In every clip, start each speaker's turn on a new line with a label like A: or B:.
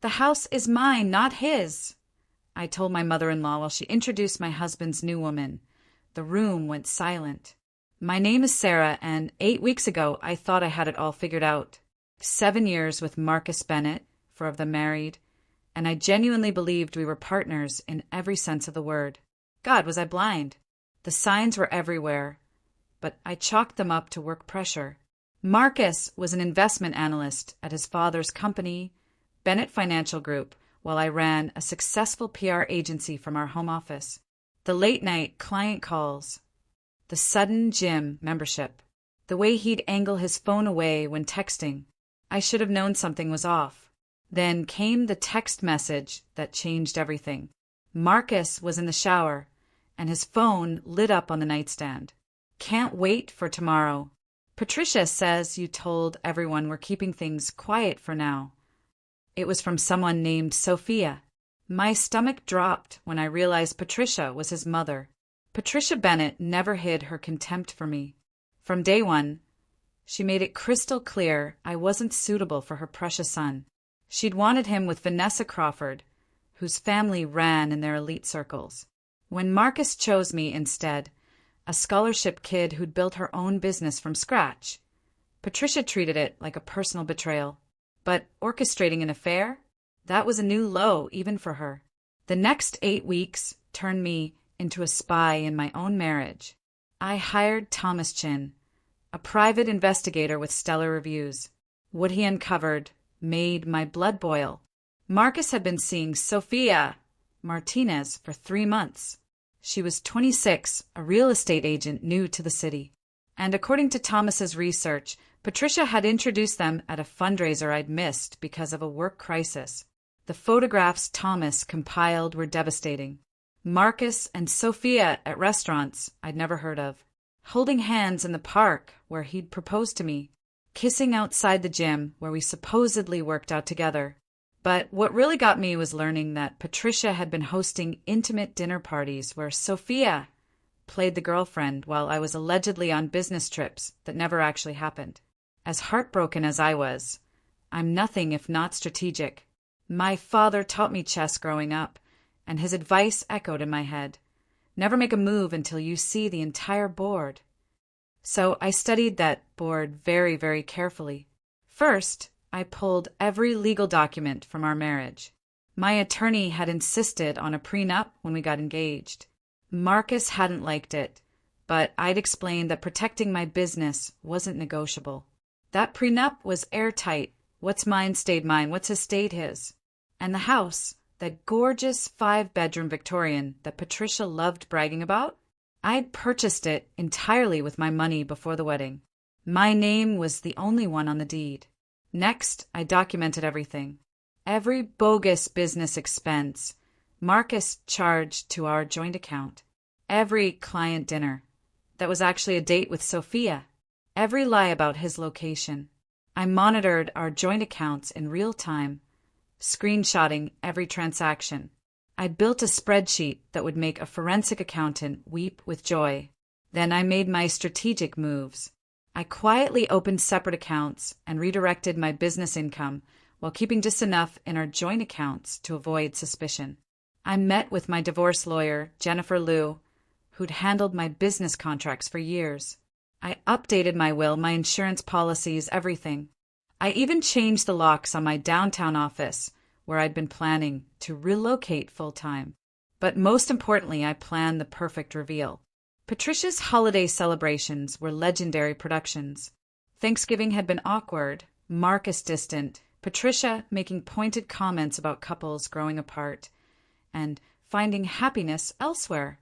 A: The house is mine, not his, I told my mother-in-law while she introduced my husband's new woman. The room went silent. My name is Sarah, and 8 weeks ago I thought I had it all figured out. 7 years with Marcus Bennett, 4 of them married, and I genuinely believed we were partners in every sense of the word. God, was I blind? The signs were everywhere, but I chalked them up to work pressure. Marcus was an investment analyst at his father's company, Bennett Financial Group, while I ran a successful PR agency from our home office. The late-night client calls, the sudden gym membership, the way he'd angle his phone away when texting. I should have known something was off. Then came the text message that changed everything. Marcus was in the shower, and his phone lit up on the nightstand. Can't wait for tomorrow. Patricia says you told everyone we're keeping things quiet for now. It was from someone named Sophia. My stomach dropped when I realized Patricia was his mother. Patricia Bennett never hid her contempt for me. From day one, she made it crystal clear I wasn't suitable for her precious son. She'd wanted him with Vanessa Crawford, whose family ran in their elite circles. When Marcus chose me instead, a scholarship kid who'd built her own business from scratch, Patricia treated it like a personal betrayal. But orchestrating an affair? That was a new low even for her. The next 8 weeks turned me into a spy in my own marriage. I hired Thomas Chin, a private investigator with stellar reviews. What he uncovered made my blood boil. Marcus had been seeing Sophia Martinez for 3 months. She was 26, a real estate agent new to the city. And according to Thomas's research, Patricia had introduced them at a fundraiser I'd missed because of a work crisis. The photographs Thomas compiled were devastating. Marcus and Sophia at restaurants I'd never heard of, holding hands in the park where he'd proposed to me, kissing outside the gym where we supposedly worked out together. But what really got me was learning that Patricia had been hosting intimate dinner parties where Sophia played the girlfriend while I was allegedly on business trips that never actually happened. As heartbroken as I was, I'm nothing if not strategic. My father taught me chess growing up, and his advice echoed in my head. Never make a move until you see the entire board. So I studied that board very, very carefully. First, I pulled every legal document from our marriage. My attorney had insisted on a prenup when we got engaged. Marcus hadn't liked it, but I'd explained that protecting my business wasn't negotiable. That prenup was airtight. What's mine stayed mine, what's his stayed his. And the house, that gorgeous 5-bedroom Victorian that Patricia loved bragging about, I'd purchased it entirely with my money before the wedding. My name was the only one on the deed. Next, I documented everything. Every bogus business expense Marcus charged to our joint account. Every client dinner that was actually a date with Sophia. Every lie about his location. I monitored our joint accounts in real time, screenshotting every transaction. I'd built a spreadsheet that would make a forensic accountant weep with joy. Then I made my strategic moves. I quietly opened separate accounts and redirected my business income while keeping just enough in our joint accounts to avoid suspicion. I met with my divorce lawyer, Jennifer Liu, who'd handled my business contracts for years. I updated my will, my insurance policies, everything. I even changed the locks on my downtown office, where I'd been planning to relocate full-time. But most importantly, I planned the perfect reveal. Patricia's holiday celebrations were legendary productions. Thanksgiving had been awkward, Marcus distant, Patricia making pointed comments about couples growing apart, and finding happiness elsewhere.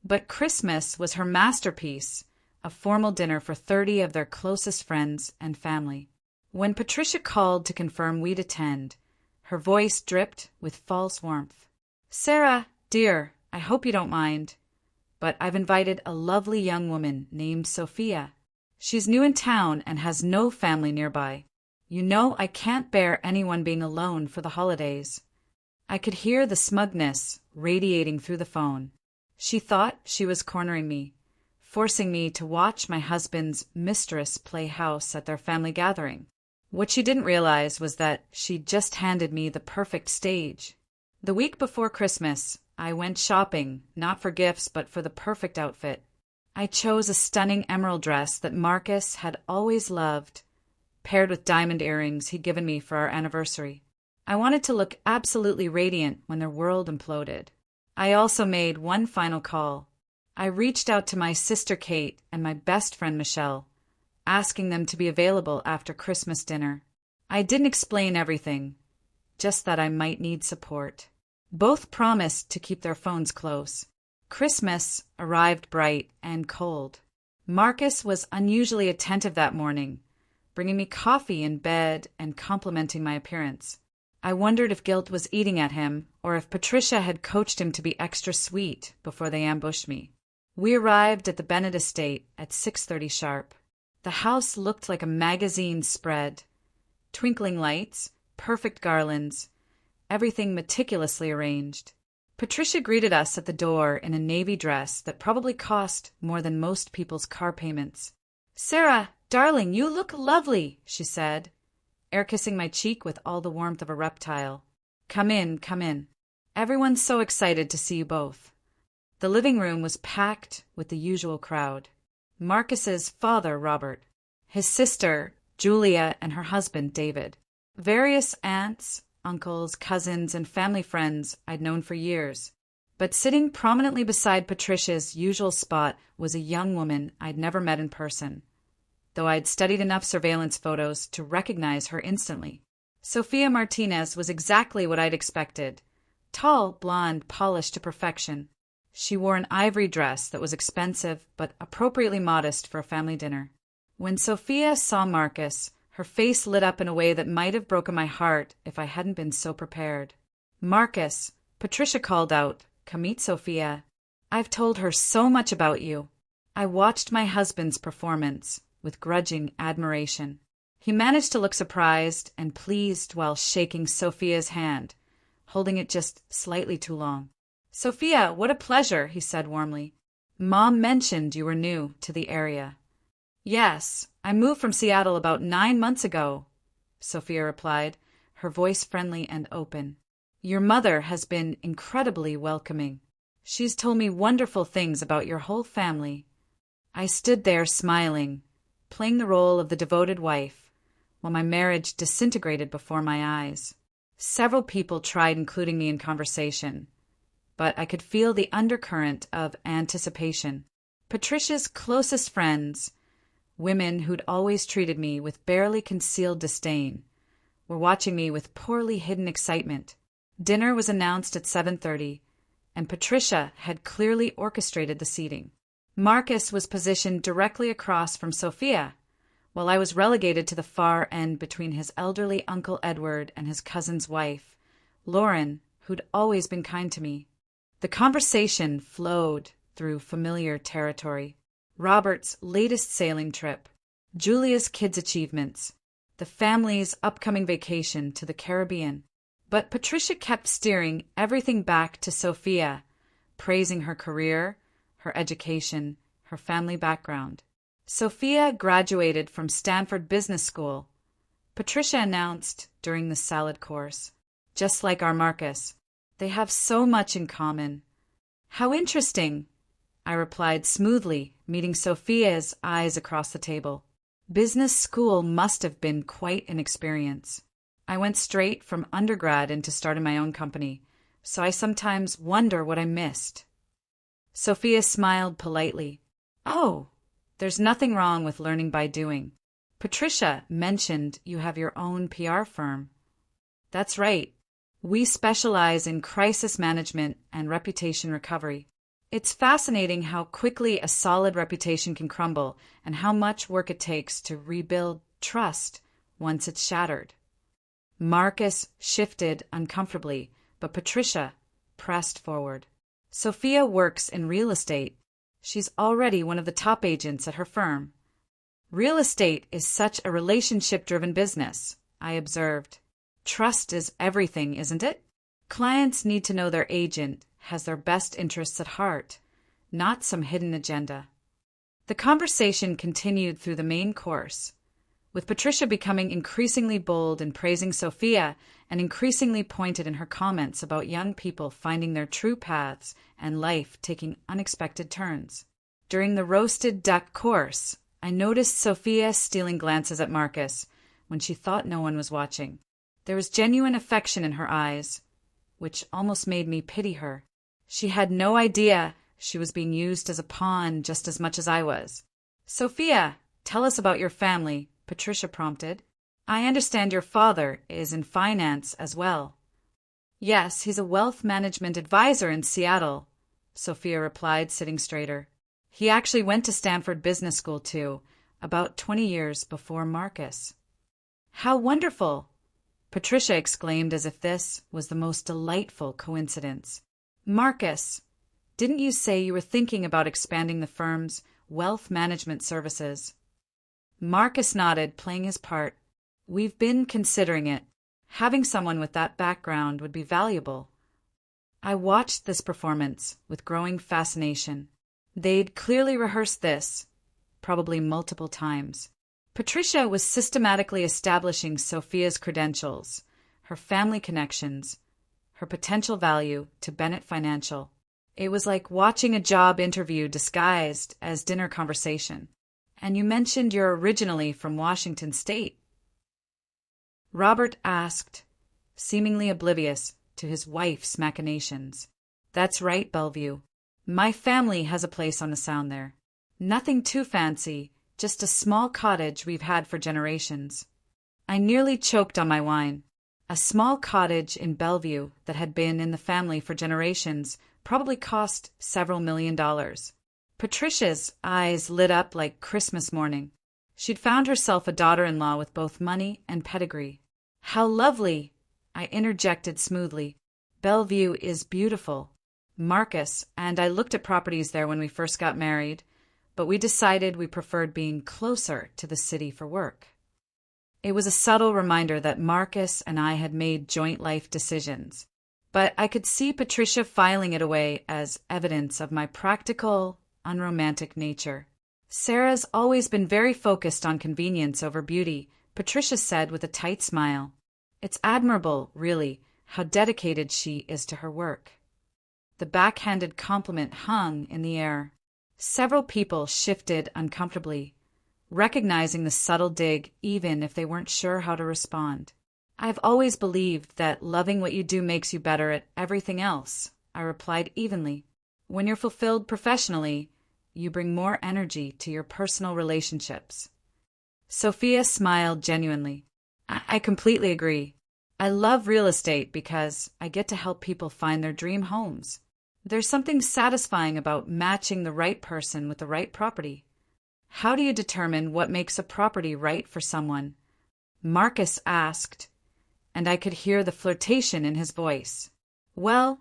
A: But Christmas was her masterpiece, a formal dinner for 30 of their closest friends and family. When Patricia called to confirm we'd attend, her voice dripped with false warmth. "Sarah, dear, I hope you don't mind, but I've invited a lovely young woman named Sophia. She's new in town and has no family nearby. You know I can't bear anyone being alone for the holidays." I could hear the smugness radiating through the phone. She thought she was cornering me, forcing me to watch my husband's mistress play house at their family gathering. What she didn't realize was that she'd just handed me the perfect stage. The week before Christmas, I went shopping, not for gifts, but for the perfect outfit. I chose a stunning emerald dress that Marcus had always loved, paired with diamond earrings he'd given me for our anniversary. I wanted to look absolutely radiant when their world imploded. I also made one final call. I reached out to my sister Kate and my best friend Michelle, asking them to be available after Christmas dinner. I didn't explain everything, just that I might need support. Both promised to keep their phones close. Christmas arrived bright and cold. Marcus was unusually attentive that morning, bringing me coffee in bed and complimenting my appearance. I wondered if guilt was eating at him, or if Patricia had coached him to be extra sweet before they ambushed me. We arrived at the Bennett estate at 6:30 sharp. The house looked like a magazine spread. Twinkling lights, perfect garlands, everything meticulously arranged. Patricia greeted us at the door in a navy dress that probably cost more than most people's car payments. "Sarah, darling, you look lovely," she said, air-kissing my cheek with all the warmth of a reptile. Come in, come in. Everyone's so excited to see you both." The living room was packed with the usual crowd. Marcus's father, Robert, his sister, Julia, and her husband, David. Various aunts, uncles, cousins, and family friends I'd known for years. But sitting prominently beside Patricia's usual spot was a young woman I'd never met in person, though I'd studied enough surveillance photos to recognize her instantly. Sophia Martinez was exactly what I'd expected. Tall, blonde, polished to perfection. She wore an ivory dress that was expensive but appropriately modest for a family dinner. When Sophia saw Marcus, her face lit up in a way that might have broken my heart if I hadn't been so prepared. "Marcus," Patricia called out, "come meet Sophia. I've told her so much about you." I watched my husband's performance with grudging admiration. He managed to look surprised and pleased while shaking Sophia's hand, holding it just slightly too long. "Sophia, what a pleasure," he said warmly. "Mom mentioned you were new to the area." "Yes, I moved from Seattle about 9 months ago," Sophia replied, her voice friendly and open. "Your mother has been incredibly welcoming. She's told me wonderful things about your whole family." I stood there smiling, playing the role of the devoted wife, while my marriage disintegrated before my eyes. Several people tried including me in conversation, but I could feel the undercurrent of anticipation. Patricia's closest friends, women who'd always treated me with barely concealed disdain, were watching me with poorly hidden excitement. Dinner was announced at 7:30, and Patricia had clearly orchestrated the seating. Marcus was positioned directly across from Sophia, while I was relegated to the far end between his elderly Uncle Edward and his cousin's wife, Lauren, who'd always been kind to me. The conversation flowed through familiar territory. Robert's latest sailing trip, Julia's kids' achievements, the family's upcoming vacation to the Caribbean. But Patricia kept steering everything back to Sophia, praising her career, her education, her family background. Sophia graduated from Stanford Business School, Patricia announced during the salad course. "Just like our Marcus. They have so much in common." "How interesting," I replied smoothly, meeting Sophia's eyes across the table. Business school must have been quite an experience. I went straight from undergrad into starting my own company, so I sometimes wonder what I missed. Sophia smiled politely. "Oh, there's nothing wrong with learning by doing. Patricia mentioned you have your own PR firm." "That's right. We specialize in crisis management and reputation recovery. It's fascinating how quickly a solid reputation can crumble and how much work it takes to rebuild trust once it's shattered." Marcus shifted uncomfortably, but Patricia pressed forward. "Sophia works in real estate. She's already one of the top agents at her firm." "Real estate is such a relationship-driven business," I observed. "Trust is everything, isn't it? Clients need to know their agent has their best interests at heart, not some hidden agenda." The conversation continued through the main course, with Patricia becoming increasingly bold in praising Sophia and increasingly pointed in her comments about young people finding their true paths and life taking unexpected turns. During the roasted duck course, I noticed Sophia stealing glances at Marcus when she thought no one was watching. There was genuine affection in her eyes, which almost made me pity her. She had no idea she was being used as a pawn just as much as I was. "Sophia, tell us about your family," Patricia prompted. "I understand your father is in finance as well." "Yes, he's a wealth management advisor in Seattle," Sophia replied, sitting straighter. "He actually went to Stanford Business School too, about 20 years before Marcus." "How wonderful!" Patricia exclaimed as if this was the most delightful coincidence. "Marcus, didn't you say you were thinking about expanding the firm's wealth management services?" Marcus nodded, playing his part. "We've been considering it. Having someone with that background would be valuable." I watched this performance with growing fascination. They'd clearly rehearsed this, probably multiple times. Patricia was systematically establishing Sophia's credentials, her family connections, her potential value to Bennett Financial. It was like watching a job interview disguised as dinner conversation. "And you mentioned you're originally from Washington State?" Robert asked, seemingly oblivious to his wife's machinations. "That's right, Bellevue. My family has a place on the Sound there. Nothing too fancy, just a small cottage we've had for generations." I nearly choked on my wine. A small cottage in Bellevue that had been in the family for generations probably cost several $1,000,000. Patricia's eyes lit up like Christmas morning. She'd found herself a daughter-in-law with both money and pedigree. "How lovely!" I interjected smoothly. "Bellevue is beautiful. Marcus and I looked at properties there when we first got married, but we decided we preferred being closer to the city for work." It was a subtle reminder that Marcus and I had made joint life decisions, but I could see Patricia filing it away as evidence of my practical, unromantic nature. "Sarah's always been very focused on convenience over beauty," Patricia said with a tight smile. "It's admirable, really, how dedicated she is to her work." The backhanded compliment hung in the air. Several people shifted uncomfortably, recognizing the subtle dig even if they weren't sure how to respond. "I've always believed that loving what you do makes you better at everything else," I replied evenly. "When you're fulfilled professionally, you bring more energy to your personal relationships." Sophia smiled genuinely. I completely agree. I love real estate because I get to help people find their dream homes. There's something satisfying about matching the right person with the right property. How do you determine what makes a property right for someone?" Marcus asked, and I could hear the flirtation in his voice. "Well,"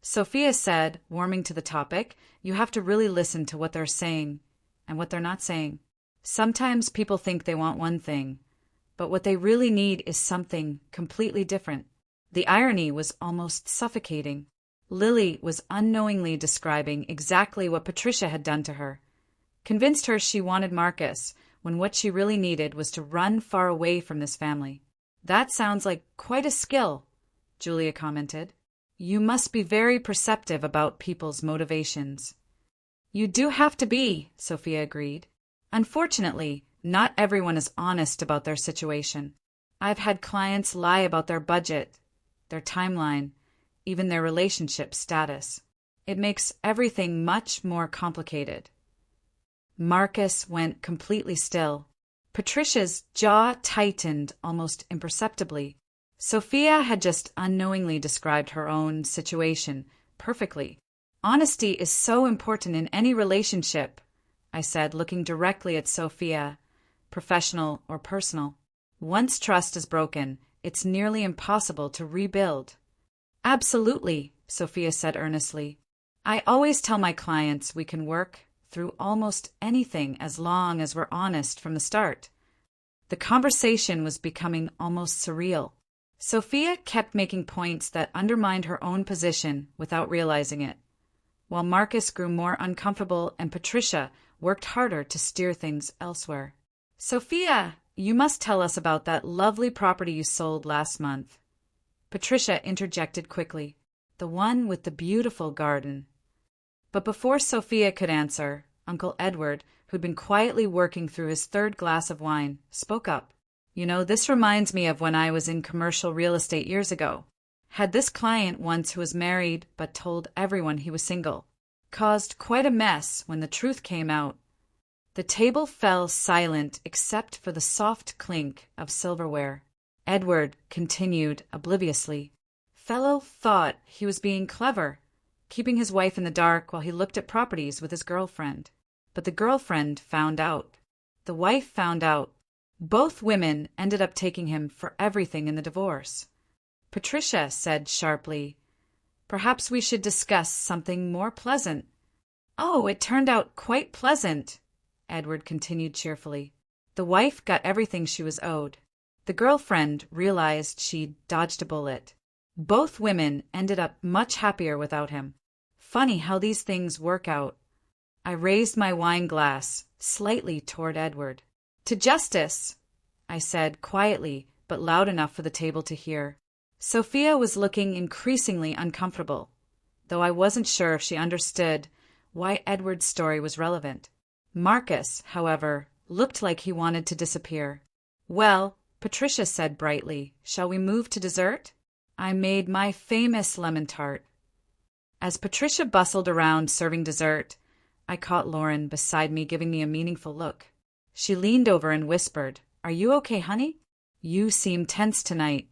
A: Sophia said, warming to the topic, "you have to really listen to what they're saying and what they're not saying. Sometimes people think they want one thing, but what they really need is something completely different." The irony was almost suffocating. Lily was unknowingly describing exactly what Patricia had done to her. Convinced her she wanted Marcus, when what she really needed was to run far away from this family. "That sounds like quite a skill," Julia commented. "You must be very perceptive about people's motivations." "You do have to be," Sophia agreed. "Unfortunately, not everyone is honest about their situation. I've had clients lie about their budget, their timeline, even their relationship status. It makes everything much more complicated." Marcus went completely still. Patricia's jaw tightened almost imperceptibly. Sophia had just unknowingly described her own situation perfectly. "Honesty is so important in any relationship," I said, looking directly at Sophia, professional or personal. "Once trust is broken, it's nearly impossible to rebuild." "Absolutely," Sophia said earnestly. "I always tell my clients we can work through almost anything as long as we're honest from the start." The conversation was becoming almost surreal. Sophia kept making points that undermined her own position without realizing it, while Marcus grew more uncomfortable and Patricia worked harder to steer things elsewhere. "Sophia, you must tell us about that lovely property you sold last month. Patricia interjected quickly. The one with the beautiful garden. But before Sophia could answer, Uncle Edward, who'd been quietly working through his third glass of wine, spoke up. You know, this reminds me of when I was in commercial real estate years ago. Had this client once who was married but told everyone he was single. Caused quite a mess when the truth came out. The table fell silent except for the soft clink of silverware. Edward continued obliviously. Fellow thought he was being clever, keeping his wife in the dark while he looked at properties with his girlfriend. But the girlfriend found out. The wife found out. Both women ended up taking him for everything in the divorce. Patricia said sharply, "Perhaps we should discuss something more pleasant." "Oh, it turned out quite pleasant," Edward continued cheerfully. The wife got everything she was owed. The girlfriend realized she'd dodged a bullet. Both women ended up much happier without him. Funny how these things work out. I raised my wine glass slightly toward Edward. "To justice," I said quietly, but loud enough for the table to hear. Sophia was looking increasingly uncomfortable, though I wasn't sure if she understood why Edward's story was relevant. Marcus, however, looked like he wanted to disappear. "Well," Patricia said brightly, "shall we move to dessert? I made my famous lemon tart." As Patricia bustled around serving dessert, I caught Lauren beside me giving me a meaningful look. She leaned over and whispered, "Are you okay, honey? You seem tense tonight."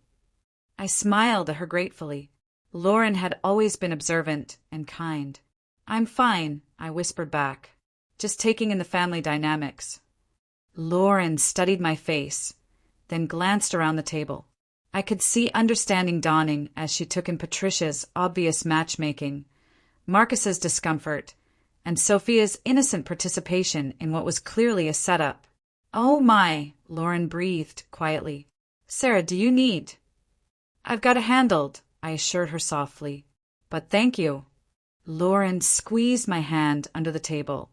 A: I smiled at her gratefully. Lauren had always been observant and kind. "I'm fine," I whispered back, "just taking in the family dynamics." Lauren studied my face, then glanced around the table. I could see understanding dawning as she took in Patricia's obvious matchmaking, Marcus's discomfort, and Sophia's innocent participation in what was clearly a setup. "Oh my," Lauren breathed quietly. "Sarah, do you need—" "I've got it handled," I assured her softly. "But thank you." Lauren squeezed my hand under the table,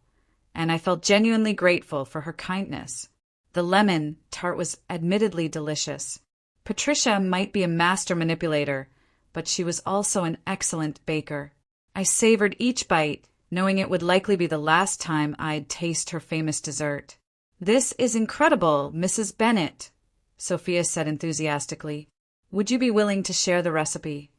A: and I felt genuinely grateful for her kindness. The lemon tart was admittedly delicious. Patricia might be a master manipulator, but she was also an excellent baker. I savored each bite, knowing it would likely be the last time I'd taste her famous dessert. "This is incredible, Mrs. Bennet," Sophia said enthusiastically. "Would you be willing to share the recipe?"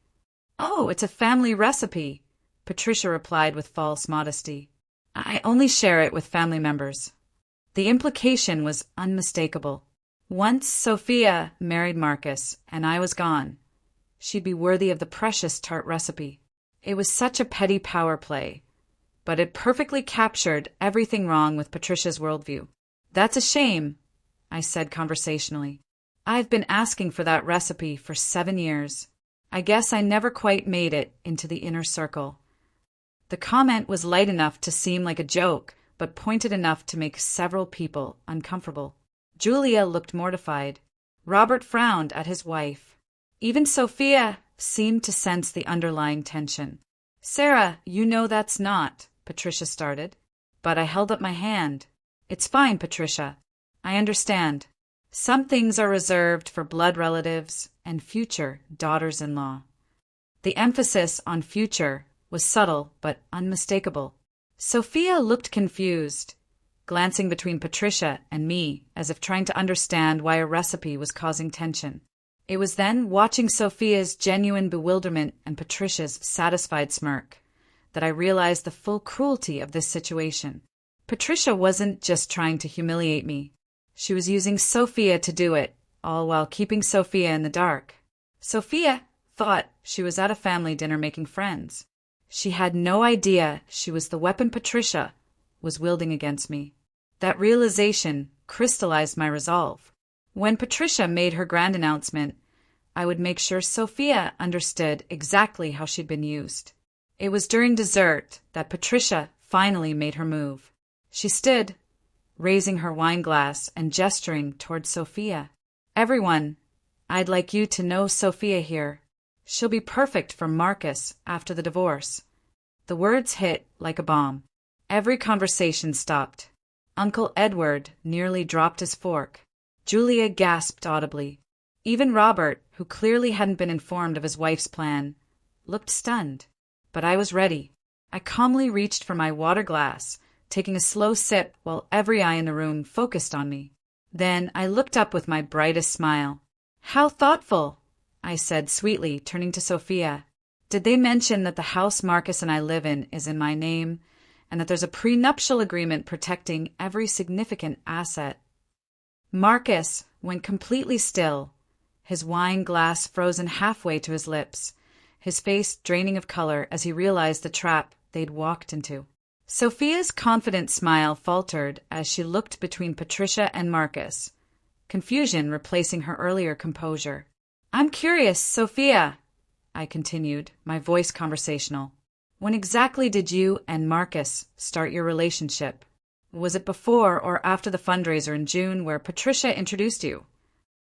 A: "Oh, it's a family recipe," Patricia replied with false modesty. "I only share it with family members." The implication was unmistakable. Once Sophia married Marcus, and I was gone, she'd be worthy of the precious tart recipe. It was such a petty power play, but it perfectly captured everything wrong with Patricia's worldview. "That's a shame," I said conversationally. "I've been asking for that recipe for 7 years. I guess I never quite made it into the inner circle." The comment was light enough to seem like a joke, but pointed enough to make several people uncomfortable. Julia looked mortified. Robert frowned at his wife. Even Sophia seemed to sense the underlying tension. "Sarah, you know that's not," Patricia started. But I held up my hand. "It's fine, Patricia. I understand. Some things are reserved for blood relatives and future daughters-in-law." The emphasis on future was subtle but unmistakable. Sophia looked confused, glancing between Patricia and me as if trying to understand why a recipe was causing tension. It was then, watching Sophia's genuine bewilderment and Patricia's satisfied smirk, that I realized the full cruelty of this situation. Patricia wasn't just trying to humiliate me. She was using Sophia to do it, all while keeping Sophia in the dark. Sophia thought she was at a family dinner making friends. She had no idea she was the weapon Patricia was wielding against me. That realization crystallized my resolve. When Patricia made her grand announcement, I would make sure Sophia understood exactly how she'd been used. It was during dessert that Patricia finally made her move. She stood, raising her wine glass and gesturing toward Sophia. "Everyone, I'd like you to know Sophia here. She'll be perfect for Marcus after the divorce." The words hit like a bomb. Every conversation stopped. Uncle Edward nearly dropped his fork. Julia gasped audibly. Even Robert, who clearly hadn't been informed of his wife's plan, looked stunned. But I was ready. I calmly reached for my water glass, taking a slow sip while every eye in the room focused on me. Then I looked up with my brightest smile. "How thoughtful," I said sweetly, turning to Sophia. "Did they mention that the house Marcus and I live in is in my name, and that there's a prenuptial agreement protecting every significant asset?" Marcus went completely still, his wine glass frozen halfway to his lips, his face draining of color as he realized the trap they'd walked into. Sophia's confident smile faltered as she looked between Patricia and Marcus, confusion replacing her earlier composure. "I'm curious, Sophia," I continued, my voice conversational. "When exactly did you and Marcus start your relationship? Was it before or after the fundraiser in June where Patricia introduced you?"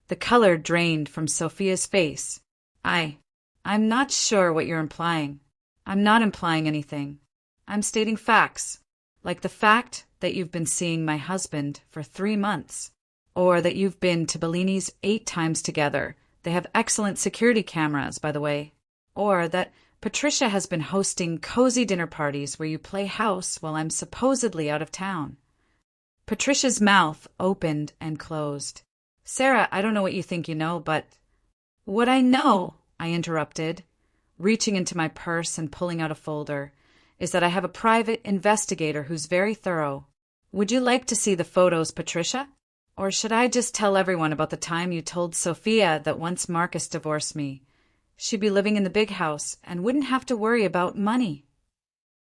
A: The color drained from Sophia's face. I'm not sure what you're implying." "I'm not implying anything. I'm stating facts, like the fact that you've been seeing my husband for 3 months, or that you've been to Bellini's 8 times together. They have excellent security cameras, by the way. Or that Patricia has been hosting cozy dinner parties where you play house while I'm supposedly out of town." Patricia's mouth opened and closed. "Sarah, I don't know what you think you know, but—" "What I know," I interrupted, reaching into my purse and pulling out a folder, "is that I have a private investigator who's very thorough. Would you like to see the photos, Patricia? Or should I just tell everyone about the time you told Sophia that once Marcus divorced me, she'd be living in the big house and wouldn't have to worry about money?"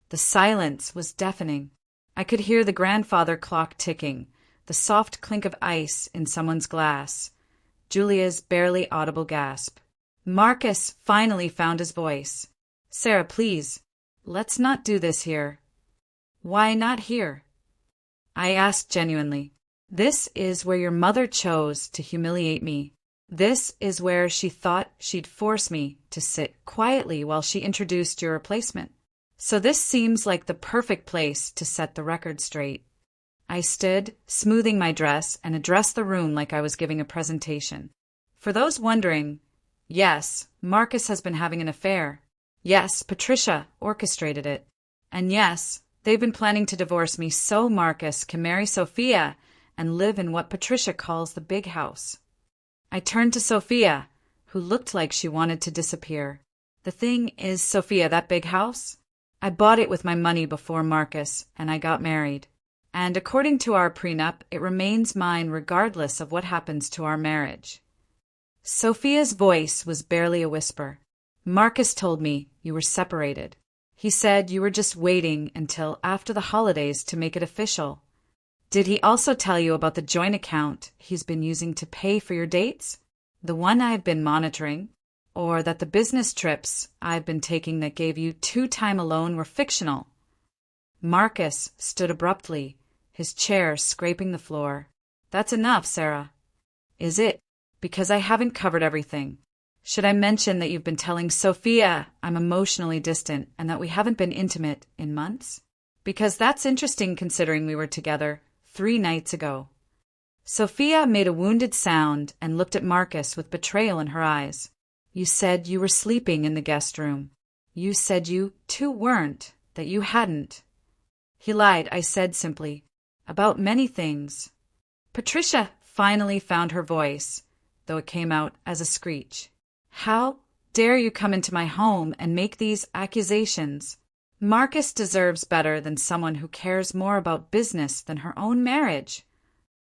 A: The silence was deafening. I could hear the grandfather clock ticking, the soft clink of ice in someone's glass, Julia's barely audible gasp. Marcus finally found his voice. "Sarah, please, let's not do this here." "Why not here?" I asked genuinely. "This is where your mother chose to humiliate me. This is where she thought she'd force me to sit quietly while she introduced your replacement. So this seems like the perfect place to set the record straight." I stood, smoothing my dress, and addressed the room like I was giving a presentation. "For those wondering, yes, Marcus has been having an affair. Yes, Patricia orchestrated it. And yes, they've been planning to divorce me so Marcus can marry Sophia and live in what Patricia calls the big house." I turned to Sophia, who looked like she wanted to disappear. "The thing is, Sophia, that big house? I bought it with my money before Marcus, and I got married. And according to our prenup, it remains mine regardless of what happens to our marriage." Sophia's voice was barely a whisper. "Marcus told me you were separated. He said you were just waiting until after the holidays to make it official. Did he also tell you about the joint account he's been using to pay for your dates? The one I've been monitoring? Or that the business trips I've been taking that gave you 2 time alone were fictional?" Marcus stood abruptly, his chair scraping the floor. "That's enough, Sarah." "Is it? Because I haven't covered everything. Should I mention that you've been telling Sophia I'm emotionally distant and that we haven't been intimate in months? Because that's interesting considering we were together 3 nights ago." Sophia made a wounded sound and looked at Marcus with betrayal in her eyes. "You said you were sleeping in the guest room. You said you, too, weren't, that you hadn't." He lied, I said simply. "About many things." Patricia finally found her voice, though it came out as a screech. "How dare you come into my home and make these accusations? Marcus deserves better than someone who cares more about business than her own marriage."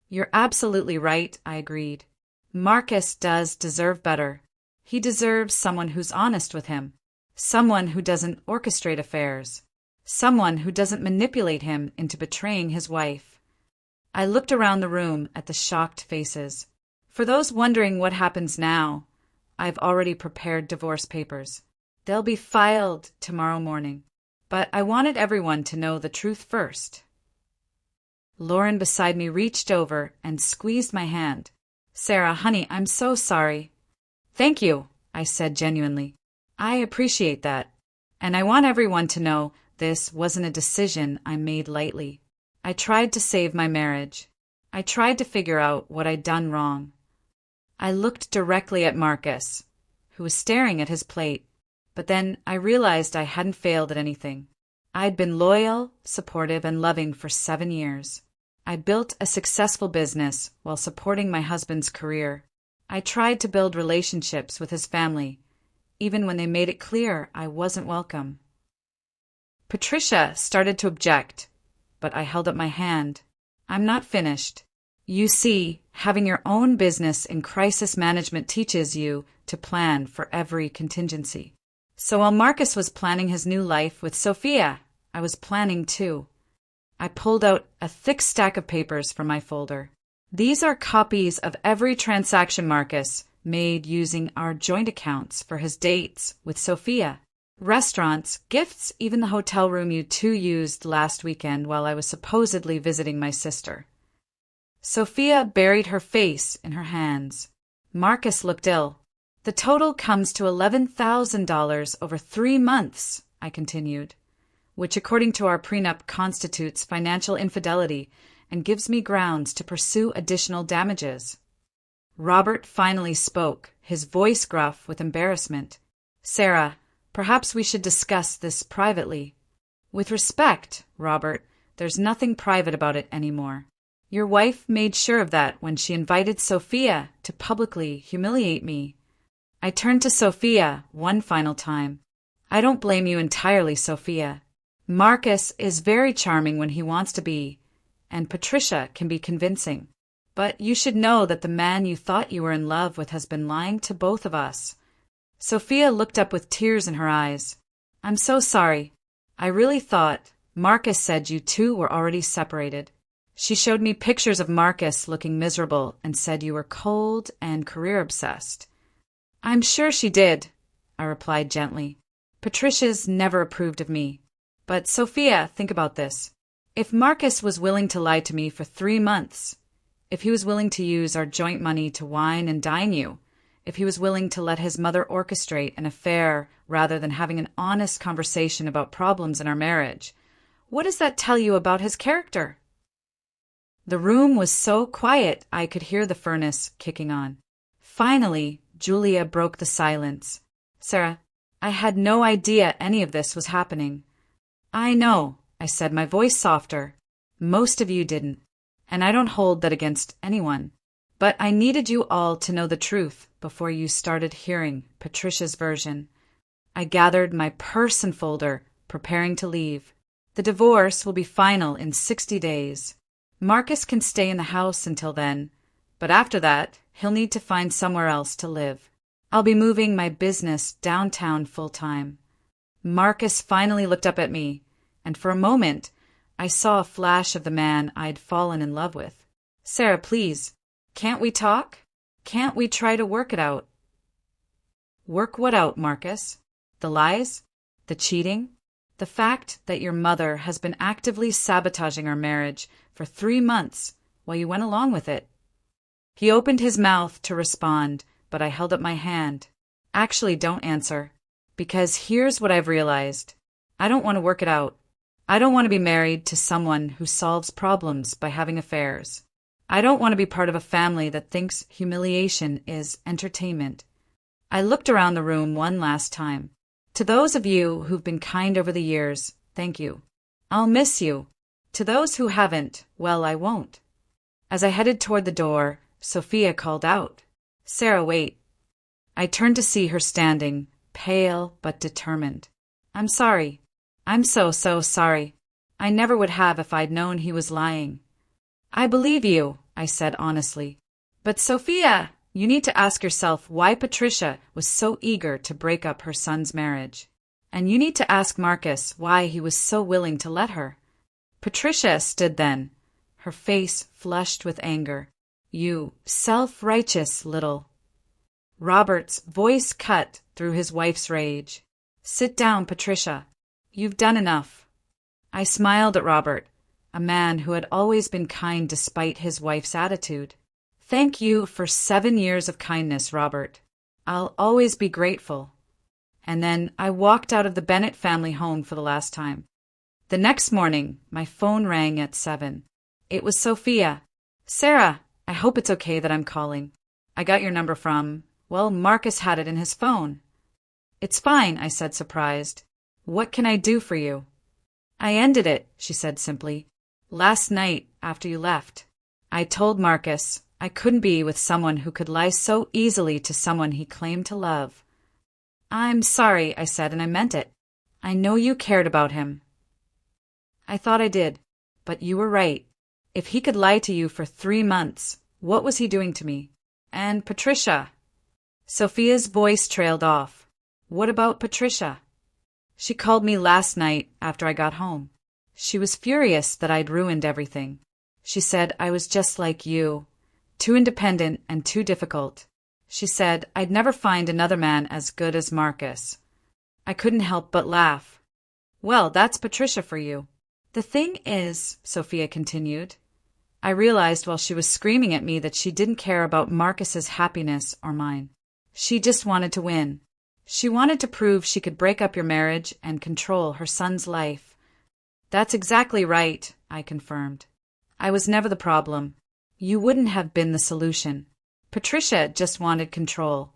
A: "You're absolutely right," I agreed. "Marcus does deserve better. He deserves someone who's honest with him, someone who doesn't orchestrate affairs, someone who doesn't manipulate him into betraying his wife." I looked around the room at the shocked faces. For those wondering what happens now, I've already prepared divorce papers. They'll be filed tomorrow morning. But I wanted everyone to know the truth first. Lauren beside me reached over and squeezed my hand. "Sarah, honey, I'm so sorry." "Thank you," I said genuinely. "I appreciate that. And I want everyone to know this wasn't a decision I made lightly. I tried to save my marriage. I tried to figure out what I'd done wrong. I looked directly at Marcus, who was staring at his plate, but then I realized I hadn't failed at anything. I'd been loyal, supportive, and loving for 7 years. I built a successful business while supporting my husband's career. I tried to build relationships with his family, even when they made it clear I wasn't welcome. Patricia started to object, but I held up my hand. I'm not finished. You see, having your own business in crisis management teaches you to plan for every contingency. So while Marcus was planning his new life with Sophia, I was planning too. I pulled out a thick stack of papers from my folder. These are copies of every transaction Marcus made using our joint accounts for his dates with Sophia. Restaurants, gifts, even the hotel room you two used last weekend while I was supposedly visiting my sister. Sophia buried her face in her hands. Marcus looked ill. The total comes to $11,000 over 3 months, I continued, which according to our prenup constitutes financial infidelity and gives me grounds to pursue additional damages. Robert finally spoke, his voice gruff with embarrassment. Sarah, perhaps we should discuss this privately. With respect, Robert, there's nothing private about it anymore. Your wife made sure of that when she invited Sophia to publicly humiliate me. I turned to Sophia one final time. I don't blame you entirely, Sophia. Marcus is very charming when he wants to be, and Patricia can be convincing. But you should know that the man you thought you were in love with has been lying to both of us. Sophia looked up with tears in her eyes. I'm so sorry. I really thought Marcus said you two were already separated. She showed me pictures of Marcus looking miserable and said you were cold and career-obsessed. I'm sure she did, I replied gently. Patricia's never approved of me. But Sophia, think about this. If Marcus was willing to lie to me for 3 months, if he was willing to use our joint money to wine and dine you, if he was willing to let his mother orchestrate an affair rather than having an honest conversation about problems in our marriage, what does that tell you about his character? The room was so quiet I could hear the furnace kicking on. Finally, Julia broke the silence. Sarah, I had no idea any of this was happening. I know, I said, my voice softer. Most of you didn't, and I don't hold that against anyone. But I needed you all to know the truth before you started hearing Patricia's version. I gathered my purse and folder, preparing to leave. The divorce will be final in 60 days. Marcus can stay in the house until then, but after that, he'll need to find somewhere else to live. I'll be moving my business downtown full-time. Marcus finally looked up at me, and for a moment, I saw a flash of the man I'd fallen in love with. Sarah, please, can't we talk? Can't we try to work it out? Work what out, Marcus? The lies? The cheating? The fact that your mother has been actively sabotaging our marriage for 3 months while you went along with it. He opened his mouth to respond, but I held up my hand. Actually, don't answer, because here's what I've realized. I don't want to work it out. I don't want to be married to someone who solves problems by having affairs. I don't want to be part of a family that thinks humiliation is entertainment. I looked around the room one last time. To those of you who've been kind over the years, thank you. I'll miss you. To those who haven't, well, I won't. As I headed toward the door, Sophia called out, Sarah, wait. I turned to see her standing, pale but determined. I'm sorry. I'm so sorry. I never would have if I'd known he was lying. I believe you, I said honestly. But Sophia, you need to ask yourself why Patricia was so eager to break up her son's marriage. And you need to ask Marcus why he was so willing to let her. Patricia stood then, her face flushed with anger. You self-righteous little... Robert's voice cut through his wife's rage. Sit down, Patricia. You've done enough. I smiled at Robert, a man who had always been kind despite his wife's attitude. Thank you for 7 years of kindness, Robert. I'll always be grateful. And then I walked out of the Bennett family home for the last time. The next morning, my phone rang at 7. It was Sophia. Sarah, I hope it's okay that I'm calling. I got your number from, well, Marcus had it in his phone. It's fine, I said, surprised. What can I do for you? I ended it, she said simply. Last night, after you left. I told Marcus I couldn't be with someone who could lie so easily to someone he claimed to love. I'm sorry, I said, and I meant it. I know you cared about him. I thought I did, but you were right. If he could lie to you for 3 months, what was he doing to me? And Patricia? Sophia's voice trailed off. What about Patricia? She called me last night after I got home. She was furious that I'd ruined everything. She said I was just like you, too independent and too difficult. She said I'd never find another man as good as Marcus. I couldn't help but laugh. Well, that's Patricia for you. The thing is, Sophia continued, I realized while she was screaming at me that she didn't care about Marcus's happiness or mine. She just wanted to win. She wanted to prove she could break up your marriage and control her son's life. That's exactly right, I confirmed. I was never the problem. You wouldn't have been the solution. Patricia just wanted control.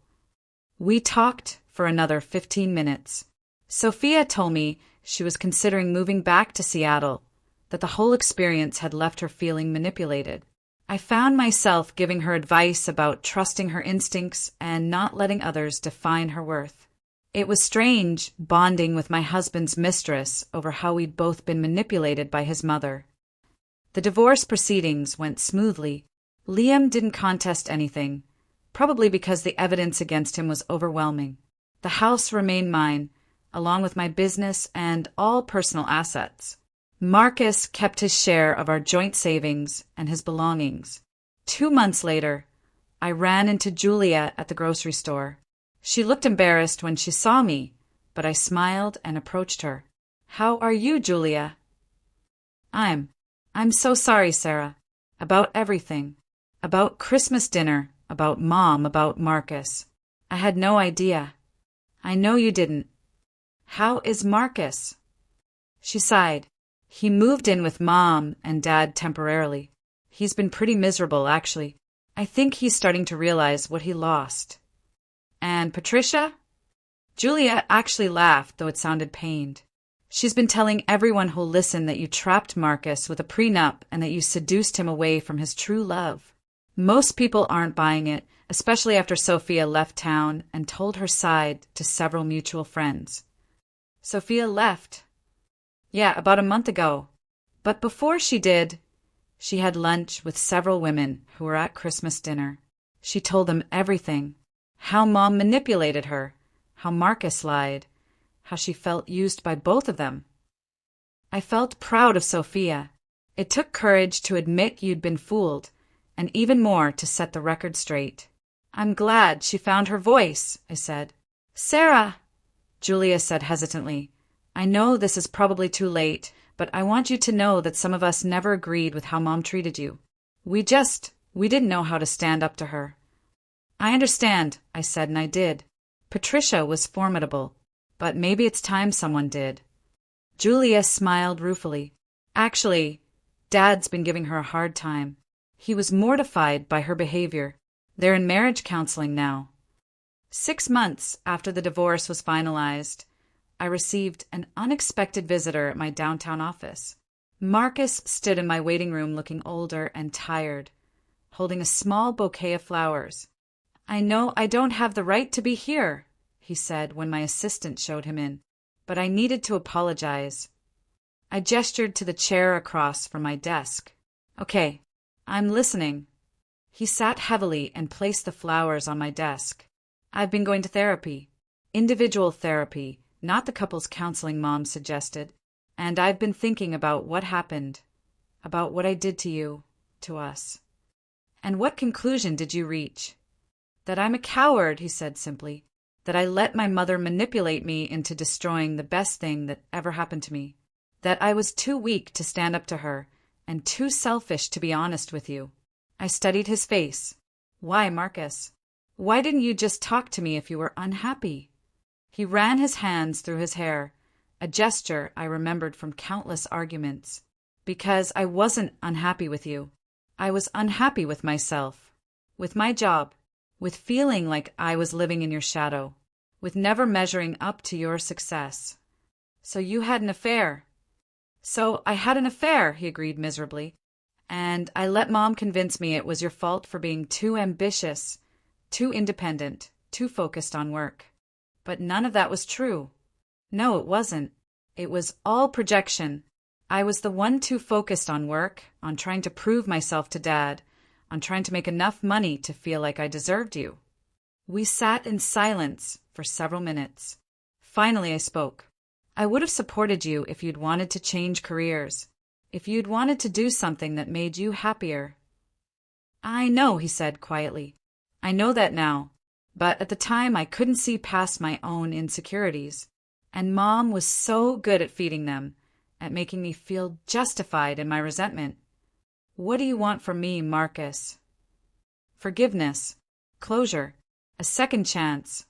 A: We talked for another 15 minutes. Sophia told me she was considering moving back to Seattle, that the whole experience had left her feeling manipulated. I found myself giving her advice about trusting her instincts and not letting others define her worth. It was strange bonding with my husband's mistress over how we'd both been manipulated by his mother. The divorce proceedings went smoothly. Liam didn't contest anything, probably because the evidence against him was overwhelming. The house remained mine, along with my business and all personal assets. Marcus kept his share of our joint savings and his belongings. 2 months later, I ran into Julia at the grocery store. She looked embarrassed when she saw me, but I smiled and approached her. How are you, Julia? I'm so sorry, Sarah. About everything. About Christmas dinner, about Mom, about Marcus. I had no idea. I know you didn't. How is Marcus? She sighed. He moved in with Mom and Dad temporarily. He's been pretty miserable, actually. I think he's starting to realize what he lost. And Patricia? Julia actually laughed, though it sounded pained. She's been telling everyone who'll listen that you trapped Marcus with a prenup and that you seduced him away from his true love. Most people aren't buying it, especially after Sophia left town and told her side to several mutual friends. Sophia left. Yeah, about a month ago. But before she did, she had lunch with several women who were at Christmas dinner. She told them everything. How Mom manipulated her, how Marcus lied, how she felt used by both of them. I felt proud of Sophia. It took courage to admit you'd been fooled, and even more to set the record straight. I'm glad she found her voice, I said. Sarah, Julia said hesitantly, I know this is probably too late, but I want you to know that some of us never agreed with how Mom treated you. We didn't know how to stand up to her. I understand, I said, and I did. Patricia was formidable, but maybe it's time someone did. Julia smiled ruefully. Actually, Dad's been giving her a hard time. He was mortified by her behavior. They're in marriage counseling now. 6 months after the divorce was finalized, I received an unexpected visitor at my downtown office. Marcus stood in my waiting room looking older and tired, holding a small bouquet of flowers. I know I don't have the right to be here, he said when my assistant showed him in, but I needed to apologize. I gestured to the chair across from my desk. Okay, I'm listening. He sat heavily and placed the flowers on my desk. I've been going to therapy. Individual therapy, not the couples counseling Mom suggested. And I've been thinking about what happened, about what I did to you, to us. And what conclusion did you reach? That I'm a coward, he said simply. That I let my mother manipulate me into destroying the best thing that ever happened to me. That I was too weak to stand up to her, and too selfish to be honest with you. I studied his face. Why, Marcus? Why didn't you just talk to me if you were unhappy? He ran his hands through his hair, a gesture I remembered from countless arguments. Because I wasn't unhappy with you. I was unhappy with myself, with my job, with feeling like I was living in your shadow, with never measuring up to your success. So you had an affair. So I had an affair, he agreed miserably. And I let Mom convince me it was your fault for being too ambitious, too independent, too focused on work. But none of that was true. No, it wasn't. It was all projection. I was the one too focused on work, on trying to prove myself to Dad, on trying to make enough money to feel like I deserved you. We sat in silence for several minutes. Finally, I spoke. I would have supported you if you'd wanted to change careers, if you'd wanted to do something that made you happier. I know, he said quietly. I know that now, but at the time I couldn't see past my own insecurities, and Mom was so good at feeding them, at making me feel justified in my resentment. What do you want from me, Marcus? Forgiveness, closure, a second chance.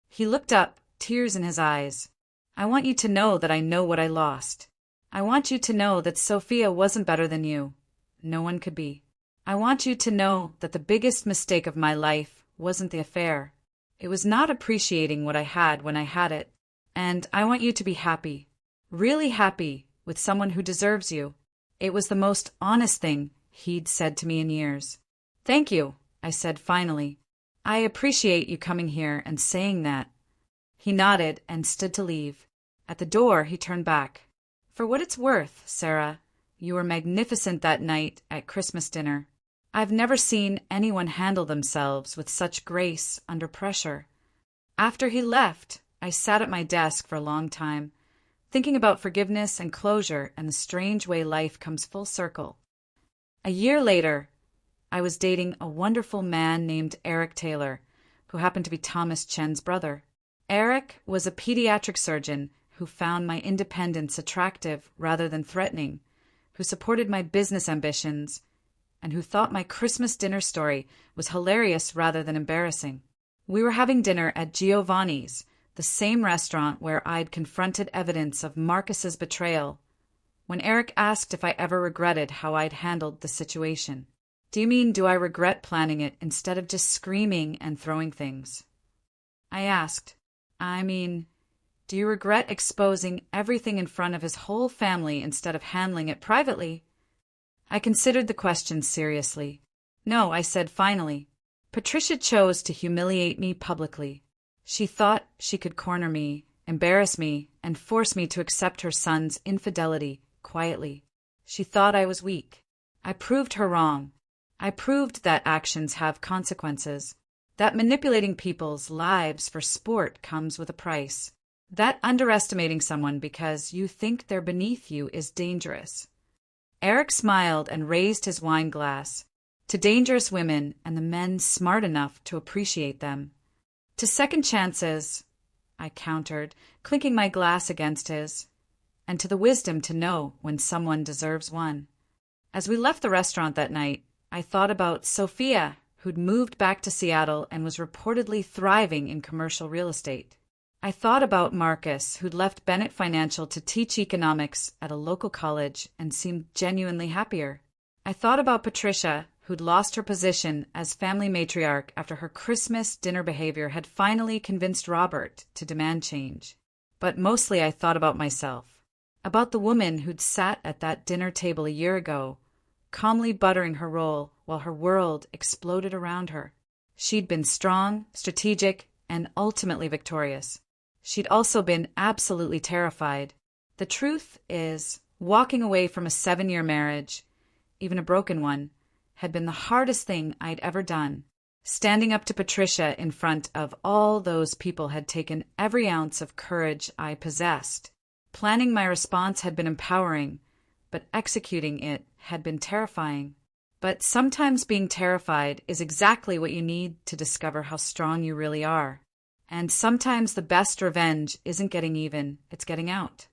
A: He looked up, tears in his eyes. I want you to know that I know what I lost. I want you to know that Sophia wasn't better than you. No one could be. I want you to know that the biggest mistake of my life wasn't the affair. It was not appreciating what I had when I had it. And I want you to be happy, really happy, with someone who deserves you. It was the most honest thing he'd said to me in years. Thank you, I said finally. I appreciate you coming here and saying that. He nodded and stood to leave. At the door, he turned back. For what it's worth, Sarah, you were magnificent that night at Christmas dinner. I've never seen anyone handle themselves with such grace under pressure. After he left, I sat at my desk for a long time, thinking about forgiveness and closure and the strange way life comes full circle. A year later, I was dating a wonderful man named Eric Taylor, who happened to be Thomas Chen's brother. Eric was a pediatric surgeon who found my independence attractive rather than threatening, who supported my business ambitions, and who thought my Christmas dinner story was hilarious rather than embarrassing. We were having dinner at Giovanni's, the same restaurant where I'd confronted evidence of Marcus's betrayal, when Eric asked if I ever regretted how I'd handled the situation. Do you mean, do I regret planning it instead of just screaming and throwing things? I asked. I mean, do you regret exposing everything in front of his whole family instead of handling it privately? I considered the question seriously. No, I said finally. Patricia chose to humiliate me publicly. She thought she could corner me, embarrass me, and force me to accept her son's infidelity quietly. She thought I was weak. I proved her wrong. I proved that actions have consequences, that manipulating people's lives for sport comes with a price, that underestimating someone because you think they're beneath you is dangerous. Eric smiled and raised his wine glass to dangerous women and the men smart enough to appreciate them. To second chances, I countered, clinking my glass against his, and to the wisdom to know when someone deserves one. As we left the restaurant that night, I thought about Sophia, who'd moved back to Seattle and was reportedly thriving in commercial real estate. I thought about Marcus, who'd left Bennett Financial to teach economics at a local college and seemed genuinely happier. I thought about Patricia, who'd lost her position as family matriarch after her Christmas dinner behavior had finally convinced Robert to demand change. But mostly I thought about myself, about the woman who'd sat at that dinner table a year ago, calmly buttering her roll while her world exploded around her. She'd been strong, strategic, and ultimately victorious. She'd also been absolutely terrified. The truth is, walking away from a 7-year marriage, even a broken one, had been the hardest thing I'd ever done. Standing up to Patricia in front of all those people had taken every ounce of courage I possessed. Planning my response had been empowering, but executing it had been terrifying. But sometimes being terrified is exactly what you need to discover how strong you really are. And sometimes the best revenge isn't getting even, it's getting out.